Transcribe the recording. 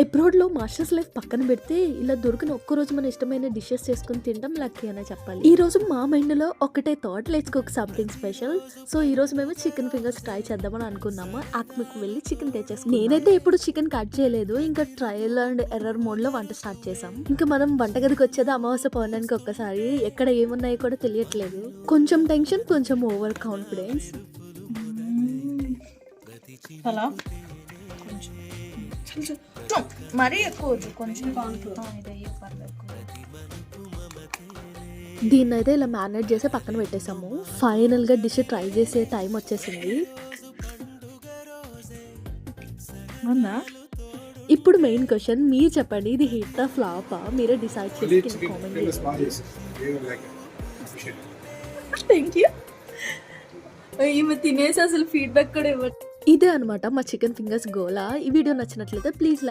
అబ్రాడ్‌లో masters life పక్కన పెడితే, ఇలా దొరికిన ఒక్కరోజు మన ఇష్టమైన డిషెస్ చేసుకొని తినడం లక్కీ అనే చెప్పాలి. ఈరోజు మా మైండ్‌లో ఒకటే thought, let's cook something special. So ఈరోజు మేము చికెన్ ఫింగర్స్ ట్రై చేద్దామని అనుకున్నాము. ఆక్మికి వెళ్ళి చికెన్ తెచ్చేసుకున్నాం. నేనైతే ఎప్పుడు చికెన్ కట్ చేయలేదు. ఇంకా ట్రయల్ అండ్ ఎర్రర్ మోడ్‌లో వంట స్టార్ట్ చేసాం. ఇంకా మనం వంటగదికి వచ్చేది అమావాస్య పౌర్ణానికి ఒక్కసారి. ఎక్కడ ఏమున్నాయో కూడా తెలియట్లేదు. కొంచెం టెన్షన్, కొంచెం ఓవర్ కాన్ఫిడెన్స్. అలా కొంచెం మరీ ఎక్కువ వద్దు, కొంచెం దీన్నైతే ఇలా మ్యారినేట్ చేసి పక్కన పెట్టేసాము. ఫైనల్గా డిష్ ట్రై చేసే టైం వచ్చేసింది. ఉందా? ఇప్పుడు మెయిన్ క్వశ్చన్, మీరు చెప్పండి, ఇది హిట్టా ఫ్లాపా? మీరే డిసైడ్ చేసి కామెంట్ చేయండి. Thank you. ఈమె తినేసి అసలు ఫీడ్బ్యాక్ కూడా ఇవ్వండి. ఇదే అనమాట మా చికెన్ ఫింగర్స్ గోలా. ఈ వీడియో నచ్చినట్లయితే ప్లీజ్